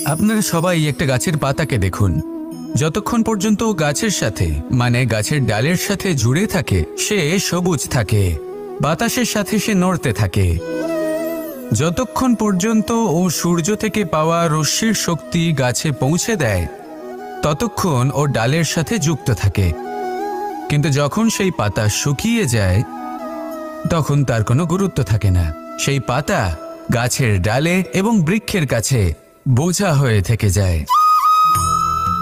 আপনারা সবাই একটা গাছের পাতাকে দেখুন। যতক্ষণ পর্যন্ত গাছের সাথে মানে গাছের ডালের সাথে জুড়ে থাকে সে সবুজ থাকে, বাতাসের সাথে সে নড়তে থাকে। যতক্ষণ পর্যন্ত ও সূর্য থেকে পাওয়া রশ্মির শক্তি গাছে পৌঁছে দেয় ততক্ষণ ও ডালের সাথে যুক্ত থাকে। কিন্তু যখন সেই পাতা শুকিয়ে যায় তখন তার কোনো গুরুত্ব থাকে না। সেই পাতা গাছের ডালে এবং বৃক্ষের কাছে বোঝা হয়ে থেকে যায়।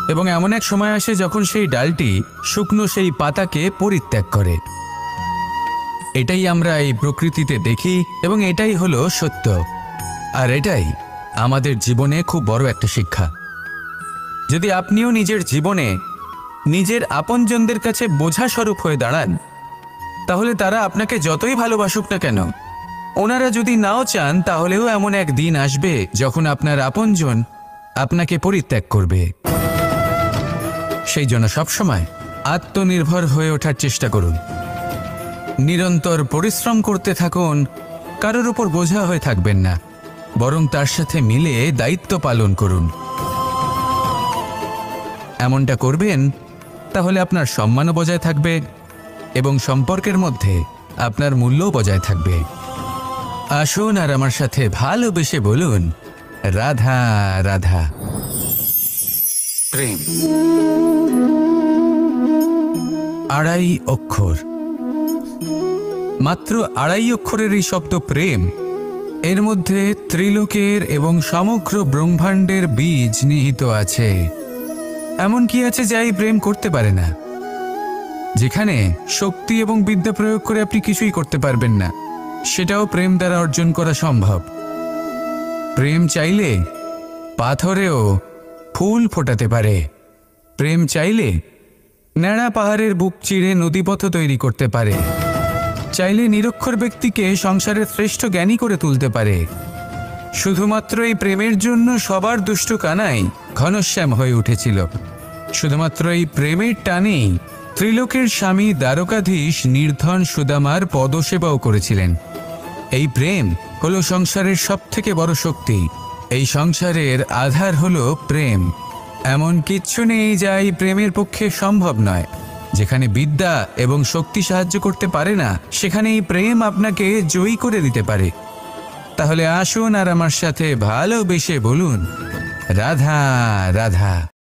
এবং এমন এক সময় আসে যখন সেই ডালটি শুকনো সেই পাতাকে পরিত্যাগ করে। এটাই আমরা এই প্রকৃতিতে দেখি এবং এটাই হলো সত্য। আর এটাই আমাদের জীবনে খুব বড় একটা শিক্ষা। যদি আপনিও নিজের জীবনে নিজের আপনজনদের কাছে বোঝা স্বরূপ হয়ে দাঁড়ান, তাহলে তারা আপনাকে যতই ভালোবাসুক না কেন, ওনারা যদি নাও চান তাহলেও এমন এক দিন আসবে যখন আপনার আপনজন আপনাকে পরিত্যাগ করবে। সেই জন্য সবসময় আত্মনির্ভর হয়ে ওঠার চেষ্টা করুন, নিরন্তর পরিশ্রম করতে থাকুন, কারোর উপর বোঝা হয়ে থাকবেন না, বরং তার সাথে মিলে দায়িত্ব পালন করুন। এমনটা করবেন তাহলে আপনার সম্মানও বজায় থাকবে এবং সম্পর্কের মধ্যে আপনার মূল্যও বজায় থাকবে। আসুন আর আমার সাথে ভালোবেসে বলুন, রাধা রাধা। প্রেম 2.5 অক্ষর, মাত্র 2.5 অক্ষরের এই শব্দ প্রেম, এর মধ্যে ত্রিলোকের এবং সমগ্র ব্রহ্মাণ্ডের বীজ নিহিত আছে। এমন কি আছে যা এই প্রেম করতে পারে না? যেখানে শক্তি এবং বিদ্যা প্রয়োগ করে আপনি কিছুই করতে পারবেন না, সেটাও প্রেম দ্বারা অর্জন করা সম্ভব। প্রেম চাইলে পাথরেও ফুল ফোটাতে পারে। প্রেম চাইলে ন্যাড়া পাহাড়ের বুক চিরে নদীপথ তৈরি করতে পারে। চাইলে নিরক্ষর ব্যক্তিকে সংসারের শ্রেষ্ঠ জ্ঞানী করে তুলতে পারে। শুধুমাত্র এই প্রেমের জন্য সবার দুষ্ট কানাই ঘনশ্যাম হয়ে উঠেছিল। শুধুমাত্র এই প্রেমের টানেই ত্রিলোকের স্বামী দ্বারকাধীশ নির্ধন সুদামার পদসেবাও করেছিলেন। এই প্রেম হলো সংসারের সবথেকে বড় শক্তি। এই সংসারের আধার হলো প্রেম। এমন কিচ্ছু নেই যা এই প্রেমের পক্ষে সম্ভব নয়। যেখানে বিদ্যা এবং শক্তি সাহায্য করতে পারে না, সেখানে এই প্রেম আপনাকে জয়ী করে দিতে পারে। তাহলে আসুন আর আমার সাথে ভালোবেসে বলুন, রাধা রাধা।